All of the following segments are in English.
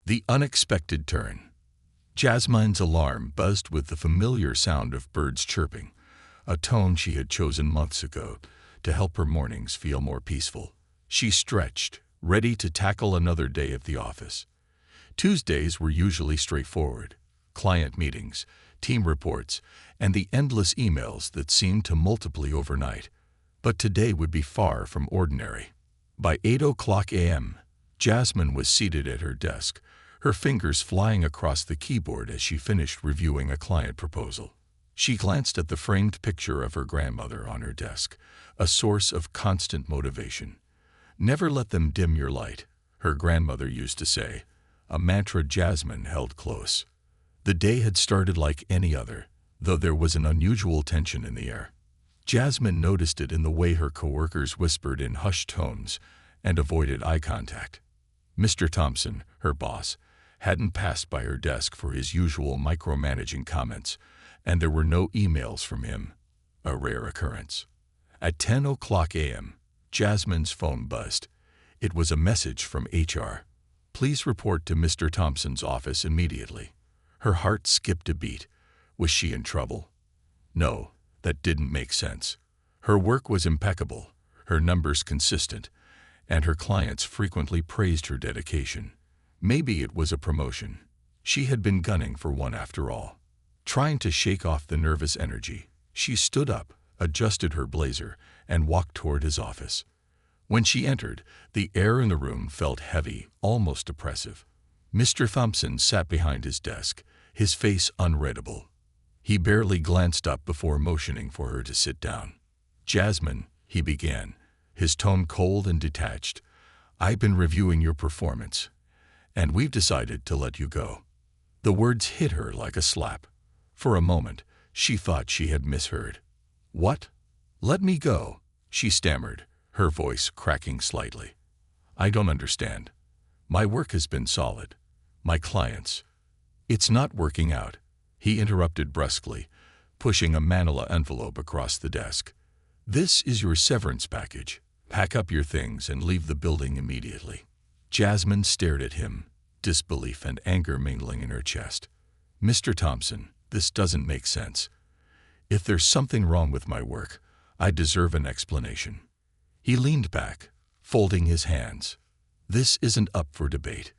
The unexpected turn. Jasmine's alarm buzzed with the familiar sound of birds chirping, a tone she had chosen months ago to help her mornings feel more peaceful. She stretched, ready to tackle another day at the office. Tuesdays were usually straightforward: client meetings, team reports, and the endless emails that seemed to multiply overnight. But today would be far from ordinary. By 8 a.m., Jasmine was seated at her desk, her fingers flying across the keyboard as she finished reviewing a client proposal. She glanced at the framed picture of her grandmother on her desk, a source of constant motivation. "Never let them dim your light," her grandmother used to say, a mantra Jasmine held close. The day had started like any other, though there was an unusual tension in the air. Jasmine noticed it in the way her coworkers whispered in hushed tones and avoided eye contact. Mr. Thompson, her boss, hadn't passed by her desk for his usual micromanaging comments, and there were no emails from him, a rare occurrence. At 10 a.m., Jasmine's phone buzzed. It was a message from HR. "Please report to Mr. Thompson's office immediately." Her heart skipped a beat. Was she in trouble? No, that didn't make sense. Her work was impeccable, her numbers consistent, and her clients frequently praised her dedication. Maybe it was a promotion. She had been gunning for one after all. Trying to shake off the nervous energy, she stood up, adjusted her blazer, and walked toward his office. When she entered, the air in the room felt heavy, almost oppressive. Mr. Thompson sat behind his desk, his face unreadable. He barely glanced up before motioning for her to sit down. "Jasmine," he began, his tone cold and detached, "I've been reviewing your performance, and we've decided to let you go." The words hit her like a slap. For a moment, she thought she had misheard. "What? Let me go?" she stammered, her voice cracking slightly. "I don't understand. My work has been solid. My clients—" "It's not working out," he interrupted brusquely, pushing a manila envelope across the desk. "This is your severance package. Pack up your things and leave the building immediately." Jasmine stared at him, disbelief and anger mingling in her chest. "Mr. Thompson, this doesn't make sense. If there's something wrong with my work, I deserve an explanation." He leaned back, folding his hands. "This isn't up for debate.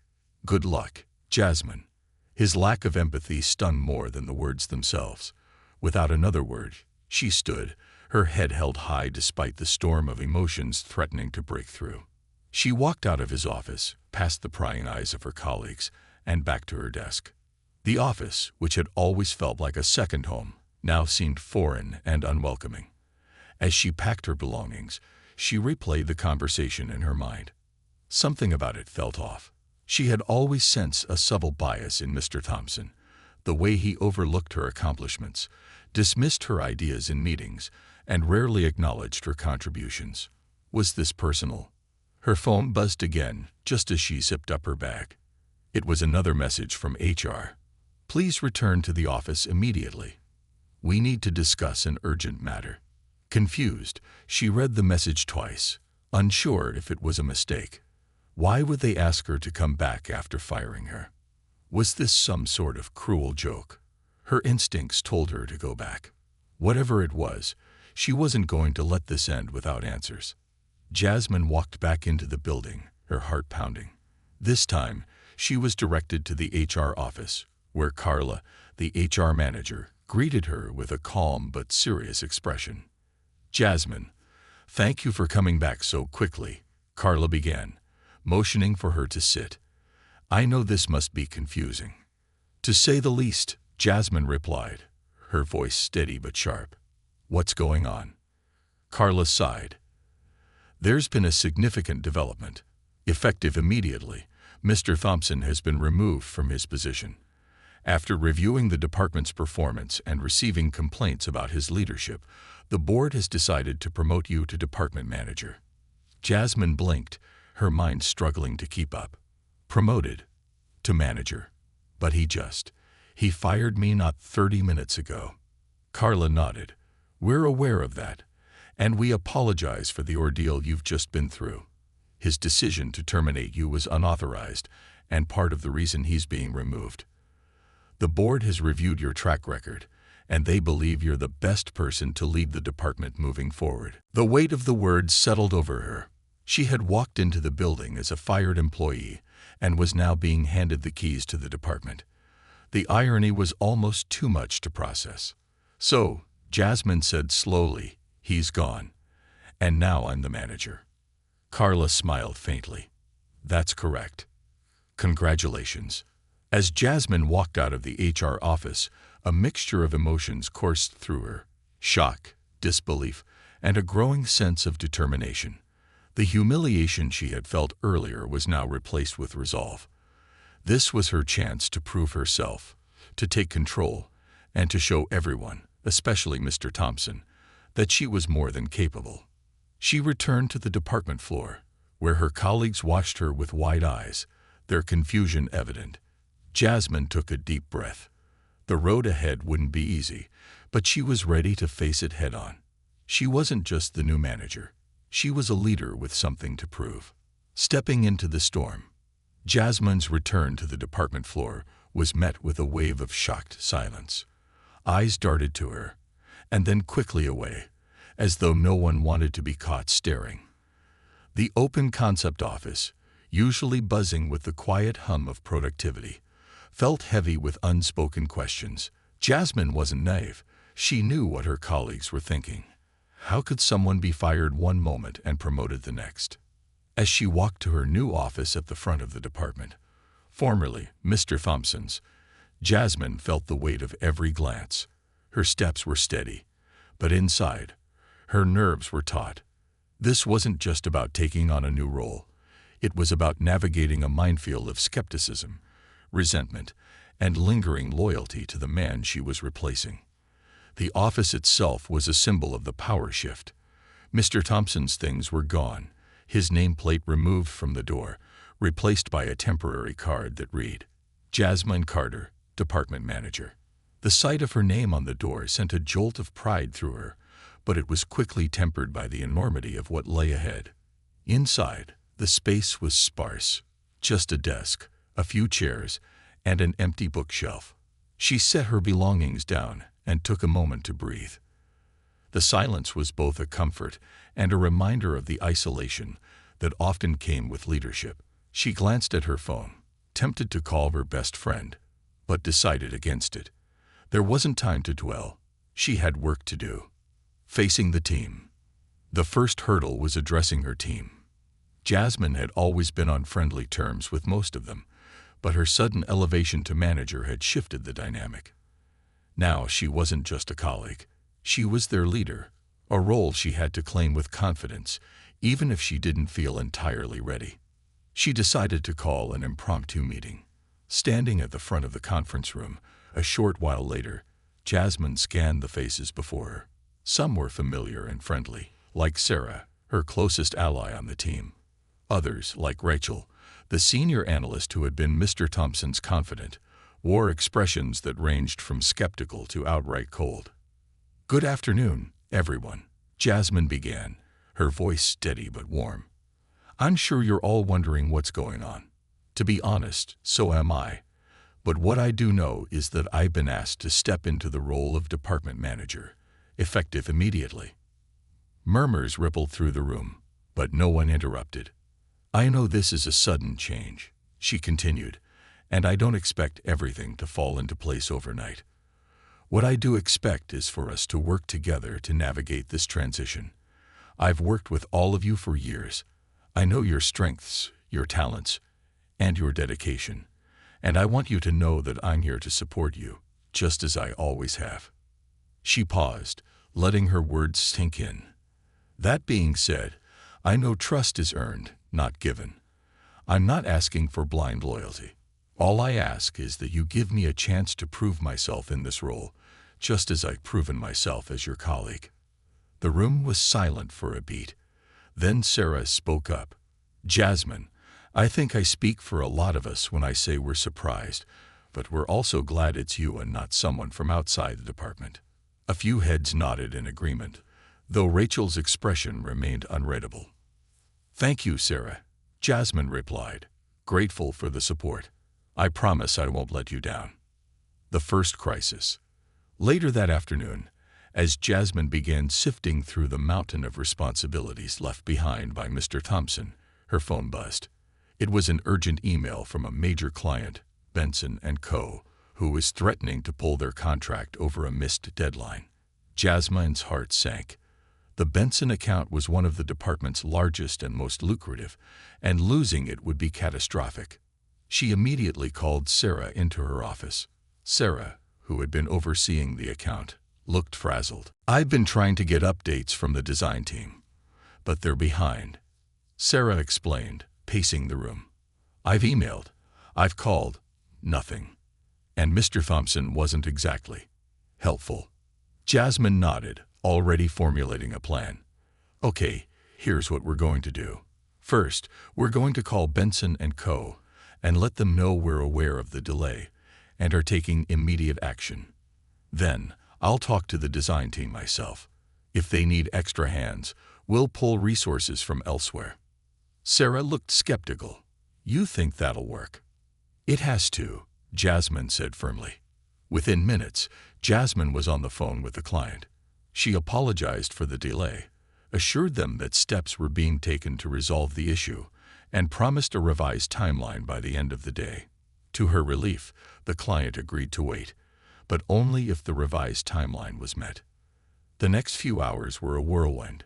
Good luck, Jasmine." His lack of empathy stung more than the words themselves. Without another word, she stood, her head held high despite the storm of emotions threatening to break through. She walked out of his office, past the prying eyes of her colleagues, and back to her desk. The office, which had always felt like a second home, now seemed foreign and unwelcoming. As she packed her belongings, she replayed the conversation in her mind. Something about it felt off. She had always sensed a subtle bias in Mr. Thompson, the way he overlooked her accomplishments, dismissed her ideas in meetings, and rarely acknowledged her contributions. Was this personal? Her phone buzzed again, just as she zipped up her bag. It was another message from HR. "Please return to the office immediately. We need to discuss an urgent matter." Confused, she read the message twice, unsure if it was a mistake. Why would they ask her to come back after firing her? Was this some sort of cruel joke? Her instincts told her to go back. Whatever it was, she wasn't going to let this end without answers. Jasmine walked back into the building, her heart pounding. This time, she was directed to the HR office, where Carla, the HR manager, greeted her with a calm but serious expression. "Jasmine, thank you for coming back so quickly," Carla began, motioning for her to sit. "I know this must be confusing." "To say the least," Jasmine replied, her voice steady but sharp. "What's going on?" Carla sighed. "There's been a significant development. Effective immediately, Mr. Thompson has been removed from his position. After reviewing the department's performance and receiving complaints about his leadership, the board has decided to promote you to department manager." Jasmine blinked, her mind struggling to keep up. Promoted to manager. But he fired me not 30 minutes ago. Carla nodded. "We're aware of that, and we apologize for the ordeal you've just been through. His decision to terminate you was unauthorized, and part of the reason he's being removed. The board has reviewed your track record, and they believe you're the best person to lead the department moving forward." The weight of the words settled over her. She had walked into the building as a fired employee and was now being handed the keys to the department. The irony was almost too much to process. "So," Jasmine said slowly, "he's gone. And now I'm the manager." Carla smiled faintly. "That's correct. Congratulations." As Jasmine walked out of the HR office, a mixture of emotions coursed through her: shock, disbelief, and a growing sense of determination. The humiliation she had felt earlier was now replaced with resolve. This was her chance to prove herself, to take control, and to show everyone, especially Mr. Thompson, that she was more than capable. She returned to the department floor, where her colleagues watched her with wide eyes, their confusion evident. Jasmine took a deep breath. The road ahead wouldn't be easy, but she was ready to face it head-on. She wasn't just the new manager. She was a leader with something to prove. Stepping into the storm, Jasmine's return to the department floor was met with a wave of shocked silence. Eyes darted to her, and then quickly away, as though no one wanted to be caught staring. The open concept office, usually buzzing with the quiet hum of productivity, felt heavy with unspoken questions. Jasmine wasn't naive. She knew what her colleagues were thinking. How could someone be fired one moment and promoted the next? As she walked to her new office at the front of the department, formerly Mr. Thompson's, Jasmine felt the weight of every glance. Her steps were steady, but inside, her nerves were taut. This wasn't just about taking on a new role. It was about navigating a minefield of skepticism, resentment, and lingering loyalty to the man she was replacing. The office itself was a symbol of the power shift. Mr. Thompson's things were gone, his nameplate removed from the door, replaced by a temporary card that read, "Jasmine Carter, Department Manager." The sight of her name on the door sent a jolt of pride through her, but it was quickly tempered by the enormity of what lay ahead. Inside, the space was sparse. Just a desk, a few chairs, and an empty bookshelf. She set her belongings down and took a moment to breathe. The silence was both a comfort and a reminder of the isolation that often came with leadership. She glanced at her phone, tempted to call her best friend, but decided against it. There wasn't time to dwell. She had work to do. Facing the team. The first hurdle was addressing her team. Jasmine had always been on friendly terms with most of them, but her sudden elevation to manager had shifted the dynamic. Now she wasn't just a colleague. She was their leader, a role she had to claim with confidence, even if she didn't feel entirely ready. She decided to call an impromptu meeting. Standing at the front of the conference room, a short while later, Jasmine scanned the faces before her. Some were familiar and friendly, like Sarah, her closest ally on the team. Others, like Rachel, the senior analyst who had been Mr. Thompson's confidant, wore expressions that ranged from skeptical to outright cold. "Good afternoon, everyone," Jasmine began, her voice steady but warm. "I'm sure you're all wondering what's going on. To be honest, so am I. But what I do know is that I've been asked to step into the role of department manager, effective immediately." Murmurs rippled through the room, but no one interrupted. "I know this is a sudden change," she continued, "and I don't expect everything to fall into place overnight. What I do expect is for us to work together to navigate this transition. I've worked with all of you for years. I know your strengths, your talents, and your dedication, and I want you to know that I'm here to support you, just as I always have." She paused, letting her words sink in. "That being said, I know trust is earned, not given. I'm not asking for blind loyalty. All I ask is that you give me a chance to prove myself in this role, just as I've proven myself as your colleague." The room was silent for a beat. Then Sarah spoke up. "Jasmine, I think I speak for a lot of us when I say we're surprised, but we're also glad it's you and not someone from outside the department." A few heads nodded in agreement, though Rachel's expression remained unreadable. "Thank you, Sarah," Jasmine replied, grateful for the support. I promise I won't let you down. The first crisis. Later that afternoon, as Jasmine began sifting through the mountain of responsibilities left behind by Mr. Thompson, her phone buzzed. It was an urgent email from a major client, Benson & Co., who was threatening to pull their contract over a missed deadline. Jasmine's heart sank. The Benson account was one of the department's largest and most lucrative, and losing it would be catastrophic. She immediately called Sarah into her office. Sarah, who had been overseeing the account, looked frazzled. "I've been trying to get updates from the design team, but they're behind," Sarah explained, pacing the room. "I've emailed, I've called, nothing. And Mr. Thompson wasn't exactly helpful." Jasmine nodded, already formulating a plan. "Okay, here's what we're going to do. First, we're going to call Benson & Co. and let them know we're aware of the delay and are taking immediate action. Then, I'll talk to the design team myself. If they need extra hands, we'll pull resources from elsewhere." Sarah looked skeptical. "You think that'll work?" "It has to," Jasmine said firmly. Within minutes, Jasmine was on the phone with the client. She apologized for the delay, assured them that steps were being taken to resolve the issue, and promised a revised timeline by the end of the day. To her relief, the client agreed to wait, but only if the revised timeline was met. The next few hours were a whirlwind.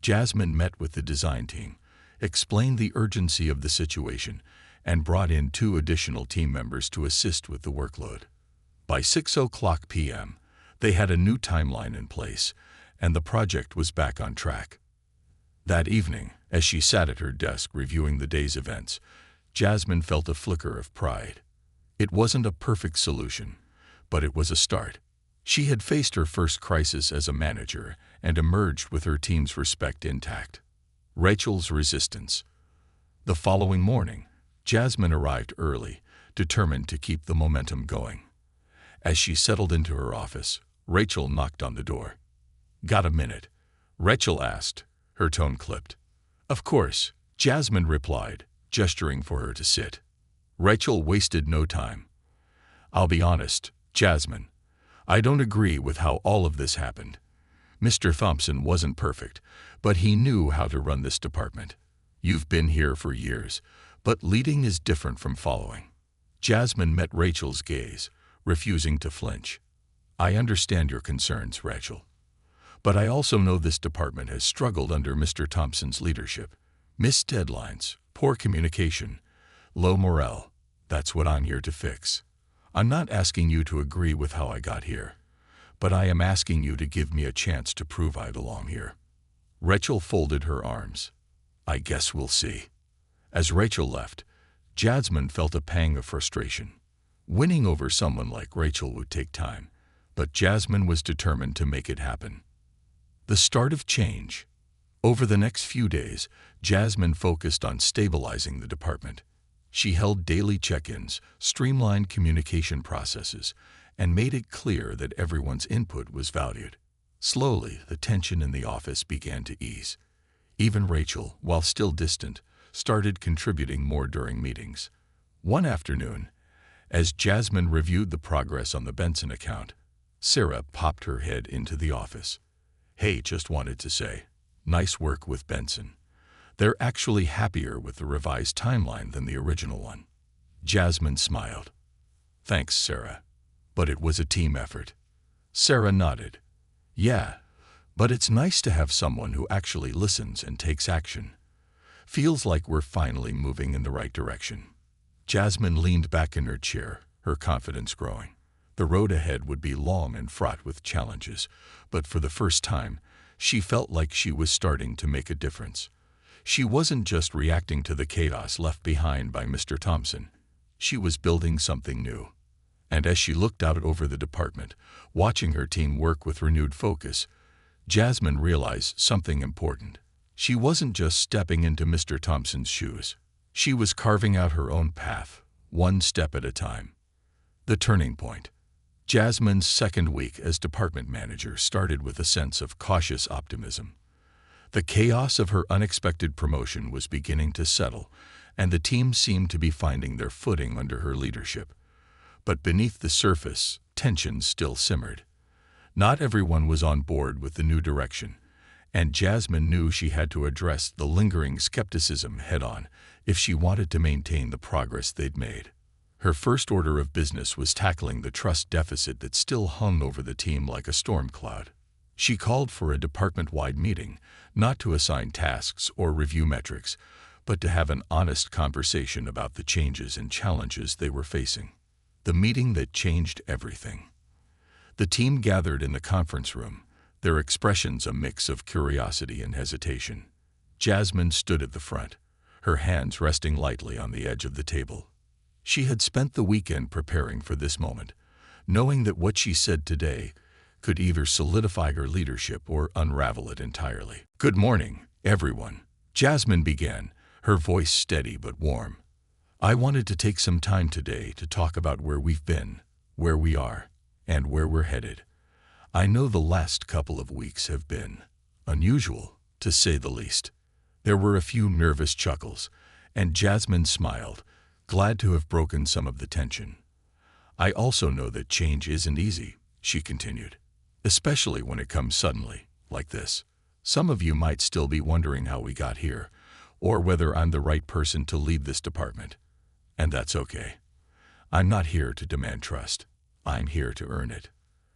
Jasmine met with the design team, explained the urgency of the situation, and brought in 2 additional team members to assist with the workload. By 6:00 p.m., they had a new timeline in place, and the project was back on track. That evening, as she sat at her desk reviewing the day's events, Jasmine felt a flicker of pride. It wasn't a perfect solution, but it was a start. She had faced her first crisis as a manager and emerged with her team's respect intact. Rachel's resistance. The following morning, Jasmine arrived early, determined to keep the momentum going. As she settled into her office, Rachel knocked on the door. "Got a minute?" Rachel asked, her tone clipped. "Of course," Jasmine replied, gesturing for her to sit. Rachel wasted no time. "I'll be honest, Jasmine. I don't agree with how all of this happened. Mr. Thompson wasn't perfect, but he knew how to run this department. You've been here for years, but leading is different from following." Jasmine met Rachel's gaze, refusing to flinch. "I understand your concerns, Rachel. But I also know this department has struggled under Mr. Thompson's leadership. Missed deadlines, poor communication, low morale. That's what I'm here to fix. I'm not asking you to agree with how I got here, but I am asking you to give me a chance to prove I belong here." Rachel folded her arms. "I guess we'll see." As Rachel left, Jasmine felt a pang of frustration. Winning over someone like Rachel would take time, but Jasmine was determined to make it happen. The start of change. Over the next few days, Jasmine focused on stabilizing the department. She held daily check-ins, streamlined communication processes, and made it clear that everyone's input was valued. Slowly, the tension in the office began to ease. Even Rachel, while still distant, started contributing more during meetings. One afternoon, as Jasmine reviewed the progress on the Benson account, Sarah popped her head into the office. "Hey, just wanted to say, nice work with Benson. They're actually happier with the revised timeline than the original one." Jasmine smiled. "Thanks, Sarah. But it was a team effort." Sarah nodded. "Yeah, but it's nice to have someone who actually listens and takes action. Feels like we're finally moving in the right direction." Jasmine leaned back in her chair, her confidence growing. The road ahead would be long and fraught with challenges, but for the first time, she felt like she was starting to make a difference. She wasn't just reacting to the chaos left behind by Mr. Thompson. She was building something new. And as she looked out over the department, watching her team work with renewed focus, Jasmine realized something important. She wasn't just stepping into Mr. Thompson's shoes. She was carving out her own path, one step at a time. The turning point. Jasmine's second week as department manager started with a sense of cautious optimism. The chaos of her unexpected promotion was beginning to settle, and the team seemed to be finding their footing under her leadership. But beneath the surface, tensions still simmered. Not everyone was on board with the new direction, and Jasmine knew she had to address the lingering skepticism head-on if she wanted to maintain the progress they'd made. Her first order of business was tackling the trust deficit that still hung over the team like a storm cloud. She called for a department-wide meeting, not to assign tasks or review metrics, but to have an honest conversation about the changes and challenges they were facing. The meeting that changed everything. The team gathered in the conference room, their expressions a mix of curiosity and hesitation. Jasmine stood at the front, her hands resting lightly on the edge of the table. She had spent the weekend preparing for this moment, knowing that what she said today could either solidify her leadership or unravel it entirely. "Good morning, everyone," Jasmine began, her voice steady but warm. "I wanted to take some time today to talk about where we've been, where we are, and where we're headed. I know the last couple of weeks have been unusual, to say the least." There were a few nervous chuckles, and Jasmine smiled, glad to have broken some of the tension. "I also know that change isn't easy," she continued, "especially when it comes suddenly, like this. Some of you might still be wondering how we got here, or whether I'm the right person to lead this department. And that's okay. I'm not here to demand trust. I'm here to earn it."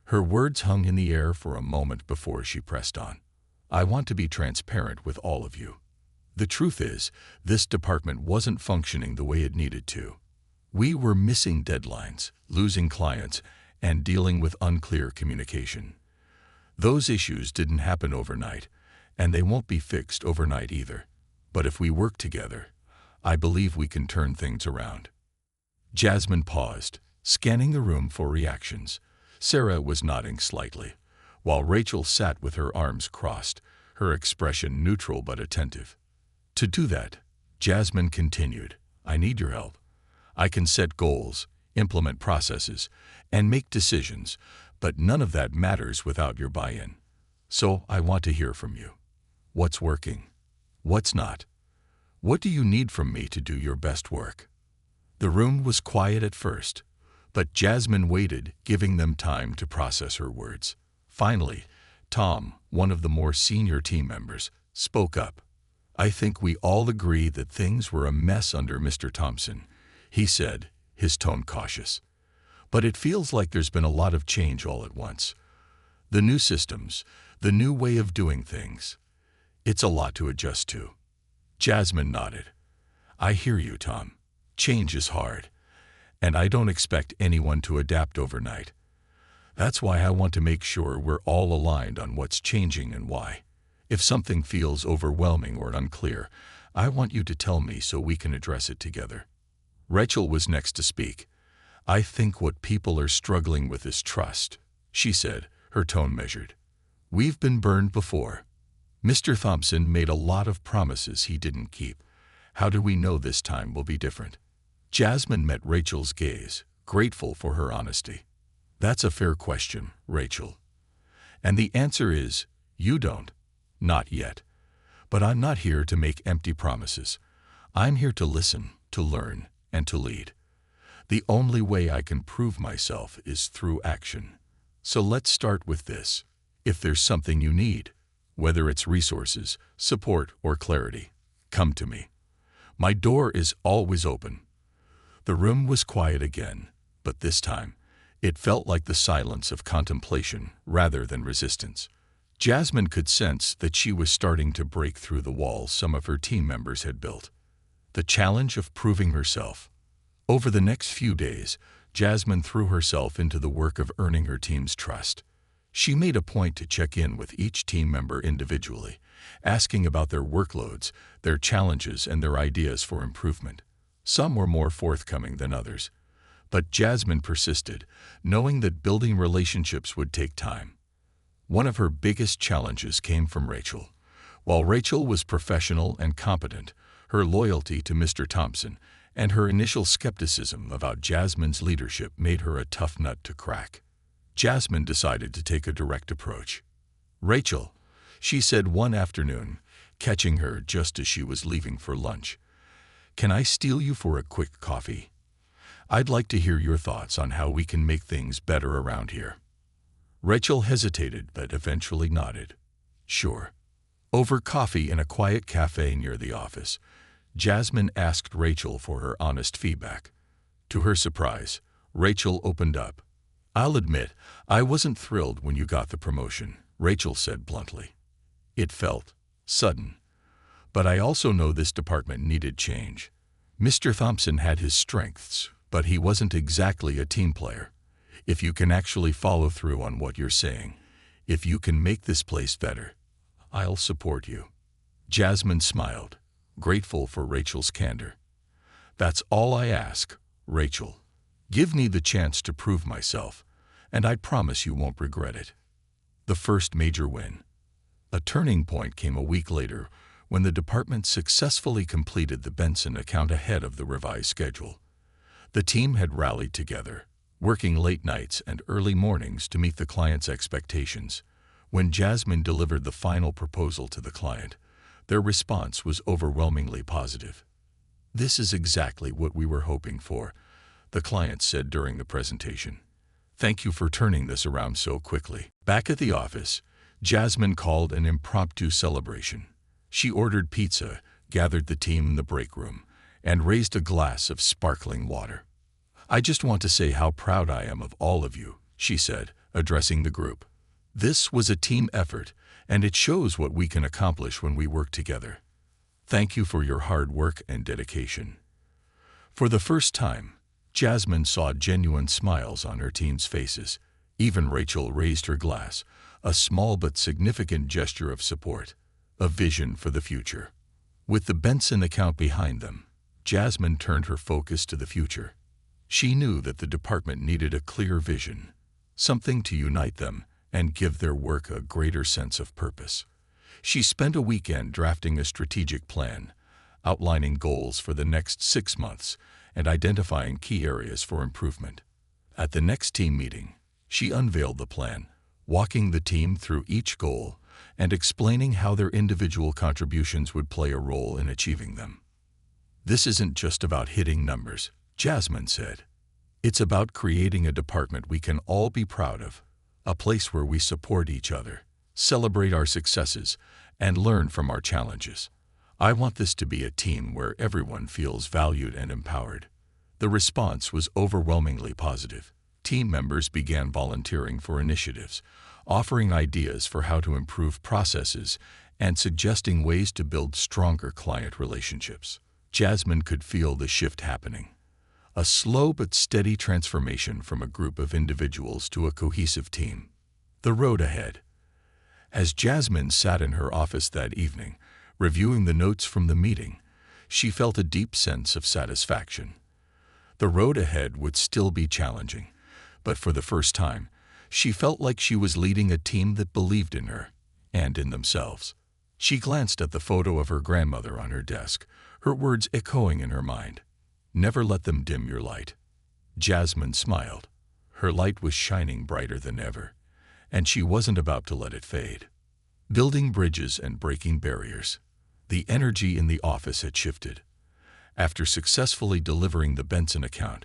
Her words hung in the air for a moment before she pressed on. "I want to be transparent with all of you. The truth is, this department wasn't functioning the way it needed to. We were missing deadlines, losing clients, and dealing with unclear communication. Those issues didn't happen overnight, and they won't be fixed overnight either. But if we work together, I believe we can turn things around." Jasmine paused, scanning the room for reactions. Sarah was nodding slightly, while Rachel sat with her arms crossed, her expression neutral but attentive. "To do that," Jasmine continued, "I need your help. I can set goals, implement processes, and make decisions, but none of that matters without your buy-in. So I want to hear from you. What's working? What's not? What do you need from me to do your best work?" The room was quiet at first, but Jasmine waited, giving them time to process her words. Finally, Tom, one of the more senior team members, spoke up. "I think we all agree that things were a mess under Mr. Thompson," he said, his tone cautious. "But it feels like there's been a lot of change all at once. The new systems, the new way of doing things. It's a lot to adjust to." Jasmine nodded. "I hear you, Tom. Change is hard, and I don't expect anyone to adapt overnight. That's why I want to make sure we're all aligned on what's changing and why. If something feels overwhelming or unclear, I want you to tell me so we can address it together." Rachel was next to speak. "I think what people are struggling with is trust," she said, her tone measured. "We've been burned before. Mr. Thompson made a lot of promises he didn't keep. How do we know this time will be different?" Jasmine met Rachel's gaze, grateful for her honesty. "That's a fair question, Rachel. And the answer is, you don't. Not yet. But I'm not here to make empty promises. I'm here to listen, to learn, and to lead. The only way I can prove myself is through action. So let's start with this. If there's something you need, whether it's resources, support, or clarity, come to me. My door is always open." The room was quiet again, but this time, it felt like the silence of contemplation rather than resistance. Jasmine could sense that she was starting to break through the walls some of her team members had built. The challenge of proving herself. Over the next few days, Jasmine threw herself into the work of earning her team's trust. She made a point to check in with each team member individually, asking about their workloads, their challenges, and their ideas for improvement. Some were more forthcoming than others, but Jasmine persisted, knowing that building relationships would take time. One of her biggest challenges came from Rachel. While Rachel was professional and competent, her loyalty to Mr. Thompson and her initial skepticism about Jasmine's leadership made her a tough nut to crack. Jasmine decided to take a direct approach. "Rachel," she said one afternoon, catching her just as she was leaving for lunch, Can I steal you for a quick coffee? I'd like to hear your thoughts on how we can make things better around here." Rachel hesitated but eventually nodded. "Sure." Over coffee in a quiet cafe near the office, Jasmine asked Rachel for her honest feedback. To her surprise, Rachel opened up. "I'll admit, I wasn't thrilled when you got the promotion," Rachel said bluntly. "It felt sudden. But I also know this department needed change. Mr. Thompson had his strengths, but he wasn't exactly a team player. If you can actually follow through on what you're saying, if you can make this place better, I'll support you." Jasmine smiled, grateful for Rachel's candor. "That's all I ask, Rachel. Give me the chance to prove myself, and I promise you won't regret it." The first major win. A turning point came a week later when the department successfully completed the Benson account ahead of the revised schedule. The team had rallied together, working late nights and early mornings to meet the client's expectations. When Jasmine delivered the final proposal to the client, their response was overwhelmingly positive. "This is exactly what we were hoping for," the client said during the presentation. "Thank you for turning this around so quickly." Back at the office, Jasmine called an impromptu celebration. She ordered pizza, gathered the team in the break room, and raised a glass of sparkling water. "I just want to say how proud I am of all of you," she said, addressing the group. "This was a team effort, and it shows what we can accomplish when we work together. Thank you for your hard work and dedication." For the first time, Jasmine saw genuine smiles on her team's faces. Even Rachel raised her glass, a small but significant gesture of support, a vision for the future. With the Benson account behind them, Jasmine turned her focus to the future. She knew that the department needed a clear vision, something to unite them and give their work a greater sense of purpose. She spent a weekend drafting a strategic plan, outlining goals for the next 6 months and identifying key areas for improvement. At the next team meeting, she unveiled the plan, walking the team through each goal and explaining how their individual contributions would play a role in achieving them. "This isn't just about hitting numbers," Jasmine said. "It's about creating a department we can all be proud of, a place where we support each other, celebrate our successes, and learn from our challenges. I want this to be a team where everyone feels valued and empowered." The response was overwhelmingly positive. Team members began volunteering for initiatives, offering ideas for how to improve processes and suggesting ways to build stronger client relationships. Jasmine could feel the shift happening. A slow but steady transformation from a group of individuals to a cohesive team. The road ahead. As Jasmine sat in her office that evening, reviewing the notes from the meeting, she felt a deep sense of satisfaction. The road ahead would still be challenging, but for the first time, she felt like she was leading a team that believed in her and in themselves. She glanced at the photo of her grandmother on her desk, her words echoing in her mind. "Never let them dim your light." Jasmine smiled. Her light was shining brighter than ever, and she wasn't about to let it fade. Building bridges and breaking barriers. The energy in the office had shifted. After successfully delivering the Benson account,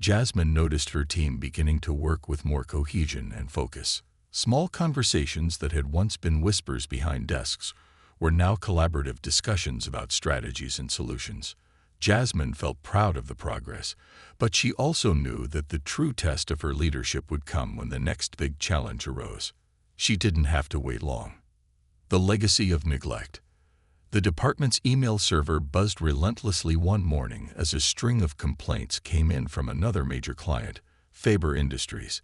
Jasmine noticed her team beginning to work with more cohesion and focus. Small conversations that had once been whispers behind desks were now collaborative discussions about strategies and solutions. Jasmine felt proud of the progress, but she also knew that the true test of her leadership would come when the next big challenge arose. She didn't have to wait long. The legacy of neglect. The department's email server buzzed relentlessly one morning as a string of complaints came in from another major client, Faber Industries.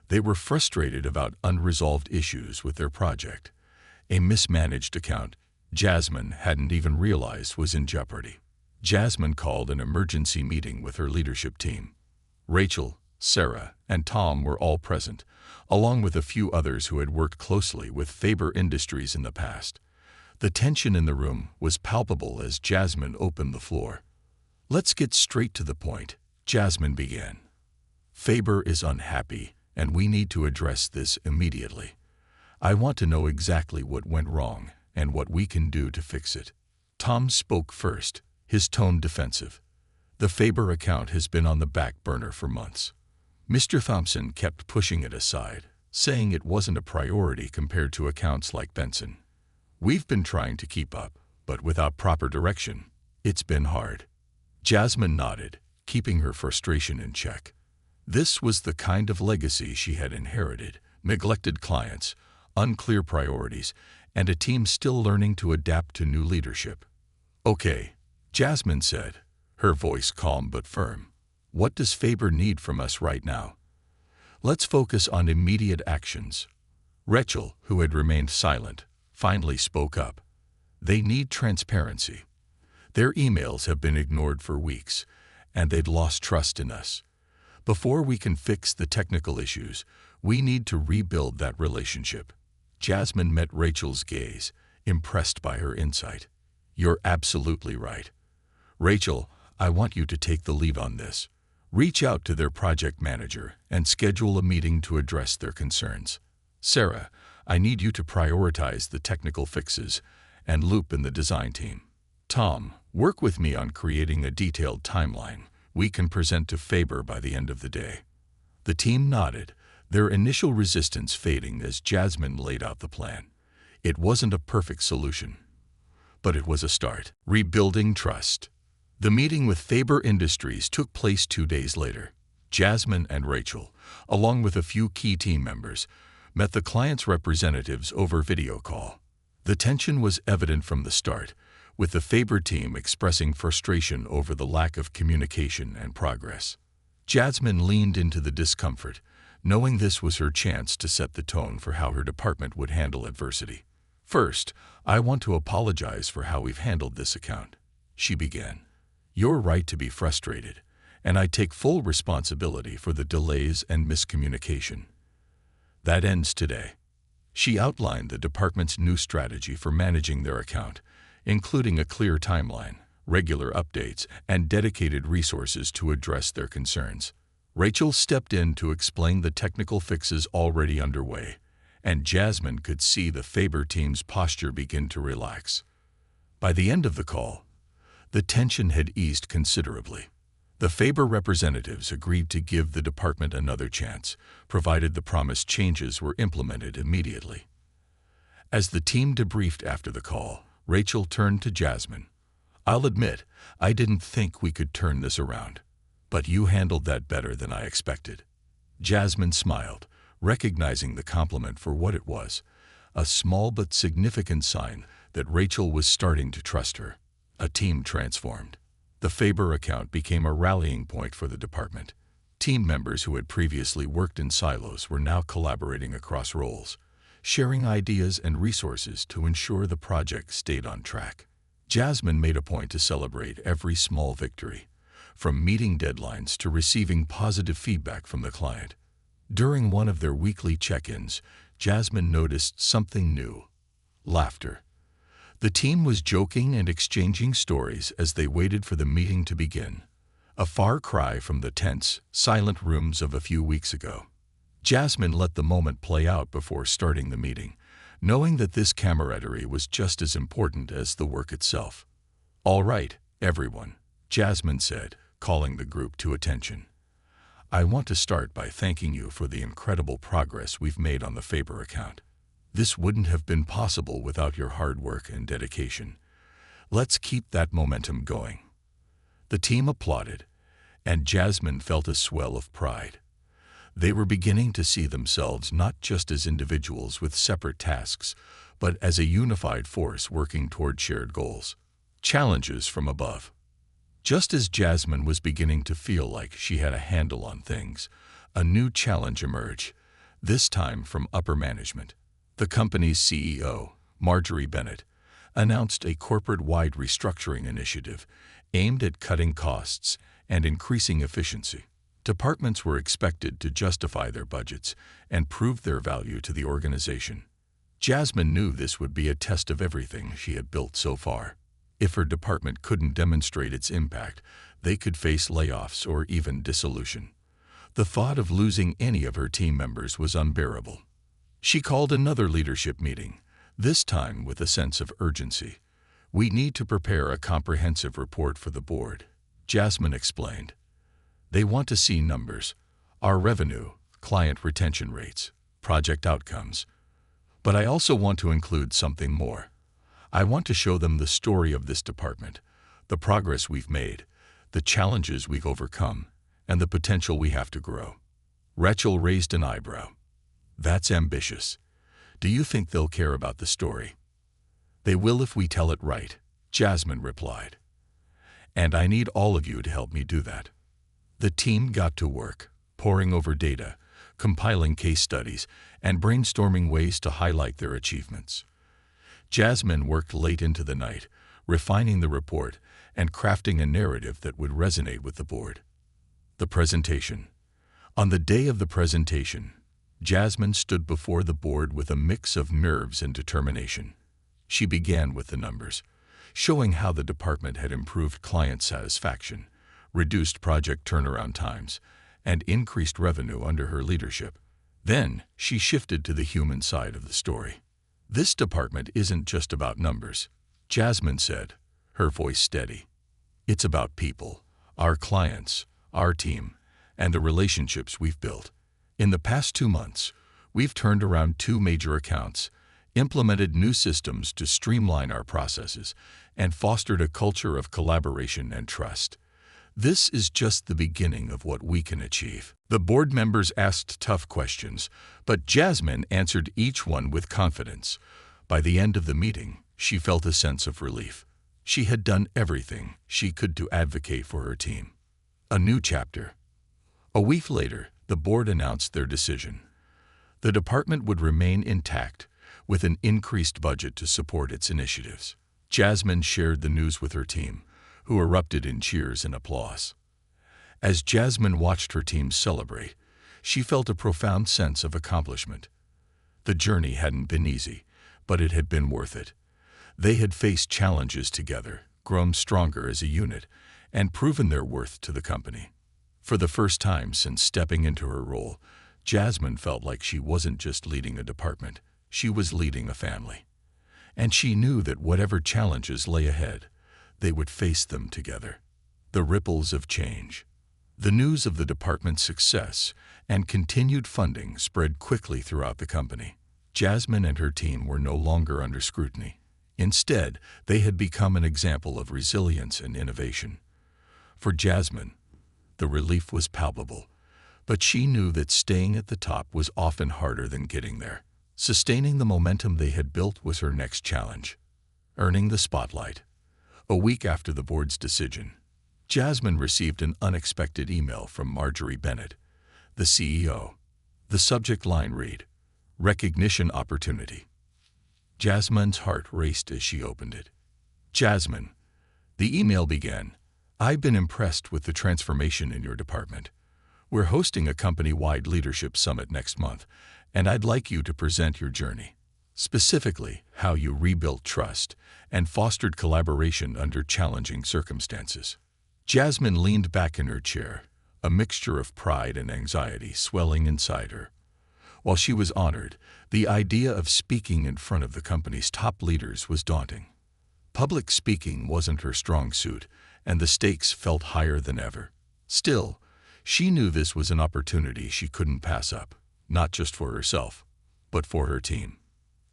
They were frustrated about unresolved issues with their project. A mismanaged account Jasmine hadn't even realized was in jeopardy. Jasmine called an emergency meeting with her leadership team. Rachel, Sarah, and Tom were all present, along with a few others who had worked closely with Faber Industries in the past. The tension in the room was palpable as Jasmine opened the floor. "Let's get straight to the point," Jasmine began. "Faber is unhappy, and we need to address this immediately. I want to know exactly what went wrong and what we can do to fix it." Tom spoke first, his tone defensive. The Faber account has been on the back burner for months. Mr. Thompson kept pushing it aside, saying it wasn't a priority compared to accounts like Benson. We've been trying to keep up, but without proper direction, it's been hard. Jasmine nodded, keeping her frustration in check. This was the kind of legacy she had inherited: neglected clients, unclear priorities, and a team still learning to adapt to new leadership. "Okay," Jasmine said, her voice calm but firm. "What does Faber need from us right now? Let's focus on immediate actions." Rachel, who had remained silent, finally spoke up. "They need transparency. Their emails have been ignored for weeks, and they'd lost trust in us. Before we can fix the technical issues, we need to rebuild that relationship." Jasmine met Rachel's gaze, impressed by her insight. "You're absolutely right. Rachel, I want you to take the lead on this. Reach out to their project manager and schedule a meeting to address their concerns. Sarah, I need you to prioritize the technical fixes and loop in the design team. Tom, work with me on creating a detailed timeline we can present to Faber by the end of the day." The team nodded, their initial resistance fading as Jasmine laid out the plan. It wasn't a perfect solution, but it was a start. Rebuilding trust. The meeting with Faber Industries took place 2 days later. Jasmine and Rachel, along with a few key team members, met the client's representatives over video call. The tension was evident from the start, with the Faber team expressing frustration over the lack of communication and progress. Jasmine leaned into the discomfort, knowing this was her chance to set the tone for how her department would handle adversity. "First, I want to apologize for how we've handled this account," she began. "You're right to be frustrated, and I take full responsibility for the delays and miscommunication. That ends today." She outlined the department's new strategy for managing their account, including a clear timeline, regular updates, and dedicated resources to address their concerns. Rachel stepped in to explain the technical fixes already underway, and Jasmine could see the Faber team's posture begin to relax. By the end of the call, the tension had eased considerably. The Faber representatives agreed to give the department another chance, provided the promised changes were implemented immediately. As the team debriefed after the call, Rachel turned to Jasmine. "I'll admit, I didn't think we could turn this around, but you handled that better than I expected." Jasmine smiled, recognizing the compliment for what it was, a small but significant sign that Rachel was starting to trust her. A team transformed. The Faber account became a rallying point for the department. Team members who had previously worked in silos were now collaborating across roles, sharing ideas and resources to ensure the project stayed on track. Jasmine made a point to celebrate every small victory, from meeting deadlines to receiving positive feedback from the client. During one of their weekly check-ins, Jasmine noticed something new: laughter. The team was joking and exchanging stories as they waited for the meeting to begin, a far cry from the tense, silent rooms of a few weeks ago. Jasmine let the moment play out before starting the meeting, knowing that this camaraderie was just as important as the work itself. "All right, everyone," Jasmine said, calling the group to attention. "I want to start by thanking you for the incredible progress we've made on the Faber account. This wouldn't have been possible without your hard work and dedication. Let's keep that momentum going." The team applauded, and Jasmine felt a swell of pride. They were beginning to see themselves not just as individuals with separate tasks, but as a unified force working toward shared goals. Challenges from above. Just as Jasmine was beginning to feel like she had a handle on things, a new challenge emerged, this time from upper management. The company's CEO, Marjorie Bennett, announced a corporate-wide restructuring initiative aimed at cutting costs and increasing efficiency. Departments were expected to justify their budgets and prove their value to the organization. Jasmine knew this would be a test of everything she had built so far. If her department couldn't demonstrate its impact, they could face layoffs or even dissolution. The thought of losing any of her team members was unbearable. She called another leadership meeting, this time with a sense of urgency. We need to prepare a comprehensive report for the board, Jasmine explained. They want to see numbers, our revenue, client retention rates, project outcomes. But I also want to include something more. I want to show them the story of this department, the progress we've made, the challenges we've overcome, and the potential we have to grow. Rachel raised an eyebrow. That's ambitious. Do you think they'll care about the story? They will if we tell it right, Jasmine replied. And I need all of you to help me do that. The team got to work, poring over data, compiling case studies, and brainstorming ways to highlight their achievements. Jasmine worked late into the night, refining the report and crafting a narrative that would resonate with the board. The presentation. On the day of the presentation, Jasmine stood before the board with a mix of nerves and determination. She began with the numbers, showing how the department had improved client satisfaction, reduced project turnaround times, and increased revenue under her leadership. Then, she shifted to the human side of the story. This department isn't just about numbers, Jasmine said, her voice steady. It's about people, our clients, our team, and the relationships we've built. In the past 2 months, we've turned around 2 major accounts, implemented new systems to streamline our processes, and fostered a culture of collaboration and trust. This is just the beginning of what we can achieve. The board members asked tough questions, but Jasmine answered each one with confidence. By the end of the meeting, she felt a sense of relief. She had done everything she could to advocate for her team. A new chapter. A week later, the board announced their decision. The department would remain intact, with an increased budget to support its initiatives. Jasmine shared the news with her team, who erupted in cheers and applause. As Jasmine watched her team celebrate, she felt a profound sense of accomplishment. The journey hadn't been easy, but it had been worth it. They had faced challenges together, grown stronger as a unit, and proven their worth to the company. For the first time since stepping into her role, Jasmine felt like she wasn't just leading a department, she was leading a family. And she knew that whatever challenges lay ahead, they would face them together. The ripples of change. The news of the department's success and continued funding spread quickly throughout the company. Jasmine and her team were no longer under scrutiny. Instead, they had become an example of resilience and innovation. For Jasmine, the relief was palpable, but she knew that staying at the top was often harder than getting there. Sustaining the momentum they had built was her next challenge. Earning the spotlight. A week after the board's decision, Jasmine received an unexpected email from Marjorie Bennett, the CEO. The subject line read, "Recognition Opportunity." Jasmine's heart raced as she opened it. "Jasmine," the email began, "I've been impressed with the transformation in your department. We're hosting a company-wide leadership summit next month, and I'd like you to present your journey. Specifically, how you rebuilt trust and fostered collaboration under challenging circumstances." Jasmine leaned back in her chair, a mixture of pride and anxiety swelling inside her. While she was honored, the idea of speaking in front of the company's top leaders was daunting. Public speaking wasn't her strong suit, and the stakes felt higher than ever. Still, she knew this was an opportunity she couldn't pass up, not just for herself, but for her team.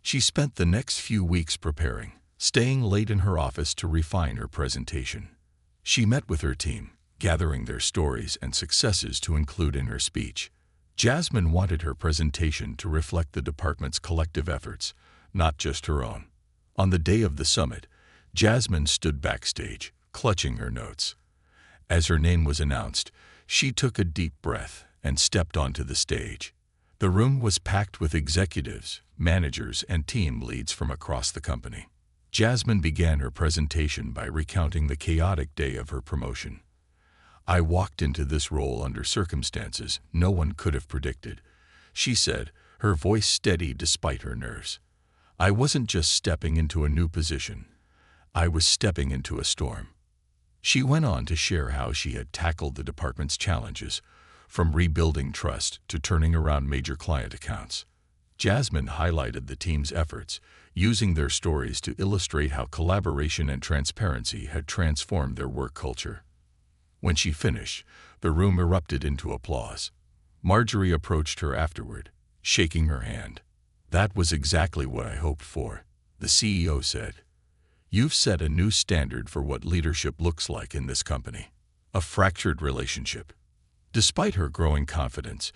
She spent the next few weeks preparing, staying late in her office to refine her presentation. She met with her team, gathering their stories and successes to include in her speech. Jasmine wanted her presentation to reflect the department's collective efforts, not just her own. On the day of the summit, Jasmine stood backstage, clutching her notes. As her name was announced, she took a deep breath and stepped onto the stage. The room was packed with executives, managers, and team leads from across the company. Jasmine began her presentation by recounting the chaotic day of her promotion. "I walked into this role under circumstances no one could have predicted," she said, her voice steady despite her nerves. "I wasn't just stepping into a new position. I was stepping into a storm." She went on to share how she had tackled the department's challenges, from rebuilding trust to turning around major client accounts. Jasmine highlighted the team's efforts, using their stories to illustrate how collaboration and transparency had transformed their work culture. When she finished, the room erupted into applause. Marjorie approached her afterward, shaking her hand. "That was exactly what I hoped for," the CEO said. "You've set a new standard for what leadership looks like in this company." A fractured relationship. Despite her growing confidence,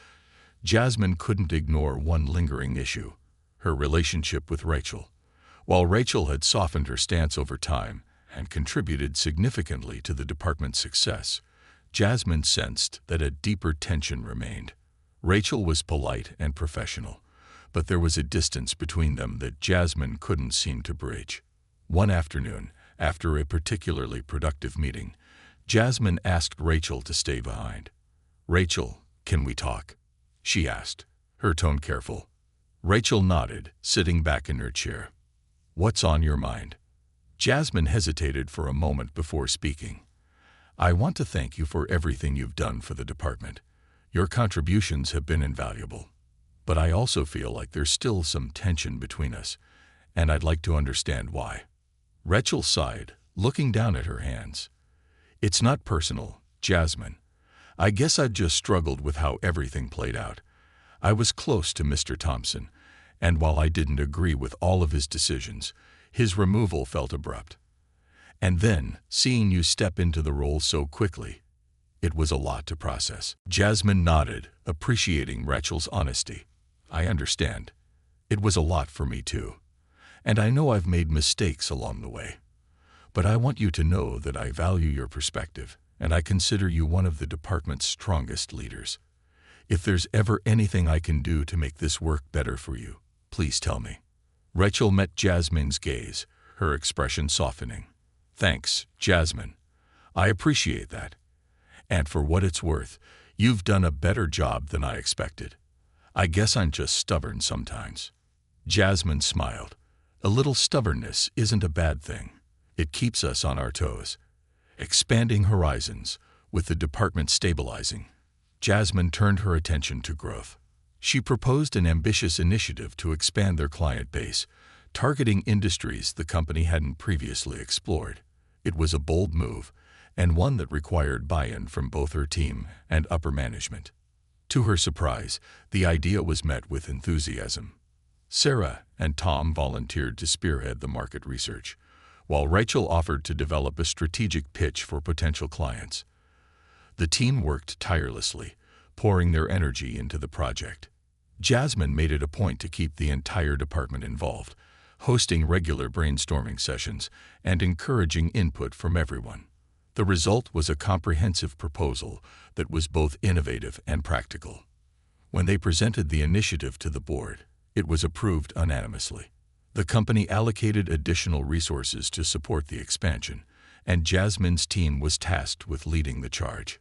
Jasmine couldn't ignore one lingering issue: her relationship with Rachel. While Rachel had softened her stance over time and contributed significantly to the department's success, Jasmine sensed that a deeper tension remained. Rachel was polite and professional, but there was a distance between them that Jasmine couldn't seem to bridge. One afternoon, after a particularly productive meeting, Jasmine asked Rachel to stay behind. "Rachel, can we talk?" she asked, her tone careful. Rachel nodded, sitting back in her chair. "What's on your mind?" Jasmine hesitated for a moment before speaking. "I want to thank you for everything you've done for the department. Your contributions have been invaluable. But I also feel like there's still some tension between us, and I'd like to understand why." Rachel sighed, looking down at her hands. "It's not personal, Jasmine. I guess I've just struggled with how everything played out. I was close to Mr. Thompson, and while I didn't agree with all of his decisions, his removal felt abrupt. And then, seeing you step into the role so quickly, it was a lot to process." Jasmine nodded, appreciating Rachel's honesty. "I understand. It was a lot for me too. And I know I've made mistakes along the way. But I want you to know that I value your perspective, and I consider you one of the department's strongest leaders. If there's ever anything I can do to make this work better for you, please tell me." Rachel met Jasmine's gaze, her expression softening. "Thanks, Jasmine. I appreciate that. And for what it's worth, you've done a better job than I expected. I guess I'm just stubborn sometimes." Jasmine smiled. "A little stubbornness isn't a bad thing. It keeps us on our toes." Expanding horizons, with the department stabilizing, Jasmine turned her attention to growth. She proposed an ambitious initiative to expand their client base, targeting industries the company hadn't previously explored. It was a bold move, and one that required buy-in from both her team and upper management. To her surprise, the idea was met with enthusiasm. Sarah and Tom volunteered to spearhead the market research, while Rachel offered to develop a strategic pitch for potential clients. The team worked tirelessly, pouring their energy into the project. Jasmine made it a point to keep the entire department involved, hosting regular brainstorming sessions and encouraging input from everyone. The result was a comprehensive proposal that was both innovative and practical. When they presented the initiative to the board, it was approved unanimously. The company allocated additional resources to support the expansion, and Jasmine's team was tasked with leading the charge.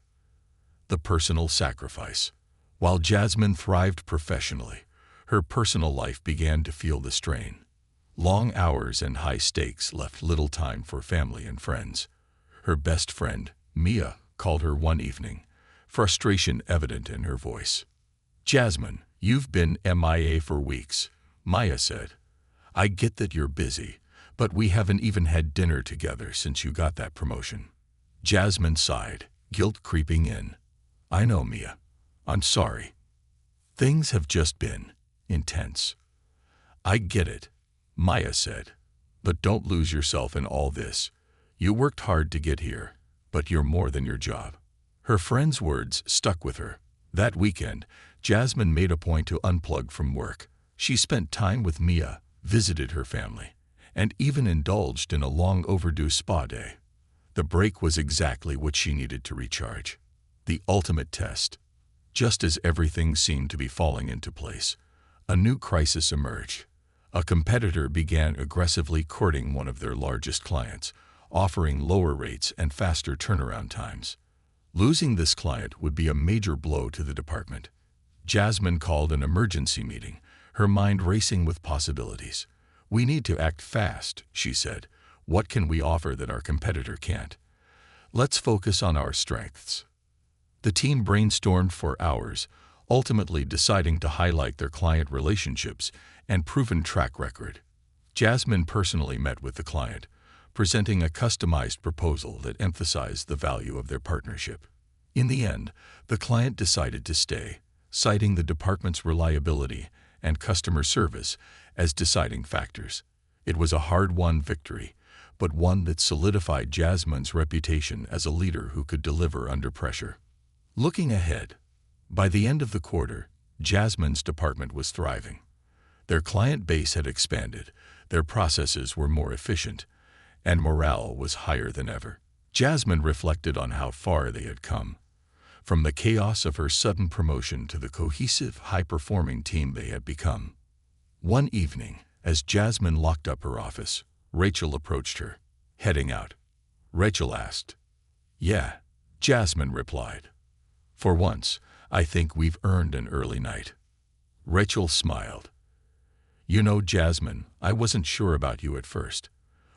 The personal sacrifice. While Jasmine thrived professionally, her personal life began to feel the strain. Long hours and high stakes left little time for family and friends. Her best friend, Mia, called her one evening, frustration evident in her voice. "Jasmine, you've been MIA for weeks," Maya said. "I get that you're busy, but we haven't even had dinner together since you got that promotion." Jasmine sighed, guilt creeping in. "I know, Mia. I'm sorry. Things have just been intense." "I get it," Maya said. "But don't lose yourself in all this. You worked hard to get here, but you're more than your job." Her friend's words stuck with her. That weekend, Jasmine made a point to unplug from work. She spent time with Mia, visited her family, and even indulged in a long overdue spa day. The break was exactly what she needed to recharge. The ultimate test. Just as everything seemed to be falling into place, a new crisis emerged. A competitor began aggressively courting one of their largest clients, offering lower rates and faster turnaround times. Losing this client would be a major blow to the department. Jasmine called an emergency meeting, her mind racing with possibilities. "We need to act fast," she said. "What can we offer that our competitor can't? Let's focus on our strengths." The team brainstormed for hours, ultimately deciding to highlight their client relationships and proven track record. Jasmine personally met with the client, presenting a customized proposal that emphasized the value of their partnership. In the end, the client decided to stay, citing the department's reliability and customer service as deciding factors. It was a hard-won victory, but one that solidified Jasmine's reputation as a leader who could deliver under pressure. Looking ahead, by the end of the quarter, Jasmine's department was thriving. Their client base had expanded, their processes were more efficient, and morale was higher than ever. Jasmine reflected on how far they had come, from the chaos of her sudden promotion to the cohesive, high-performing team they had become. One evening, as Jasmine locked up her office, Rachel approached her, heading out. Rachel asked, "Yeah," Jasmine replied. "For once, I think we've earned an early night." Rachel smiled. "You know, Jasmine, I wasn't sure about you at first,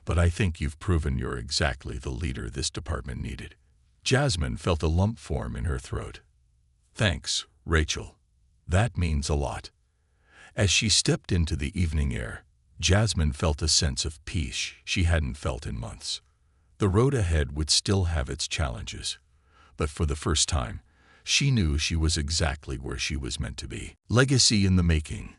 but I think you've proven you're exactly the leader this department needed." Jasmine felt a lump form in her throat. "Thanks, Rachel. That means a lot." As she stepped into the evening air, Jasmine felt a sense of peace she hadn't felt in months. The road ahead would still have its challenges, but for the first time, she knew she was exactly where she was meant to be. Legacy in the making.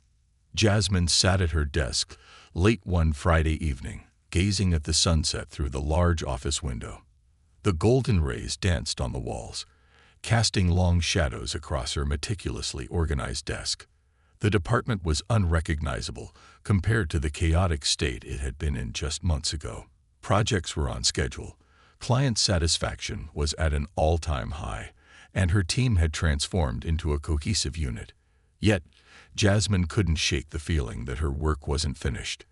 Jasmine sat at her desk late one Friday evening, gazing at the sunset through the large office window. The golden rays danced on the walls, casting long shadows across her meticulously organized desk. The department was unrecognizable compared to the chaotic state it had been in just months ago. Projects were on schedule, client satisfaction was at an all-time high, and her team had transformed into a cohesive unit. Yet, Jasmine couldn't shake the feeling that her work wasn't finished.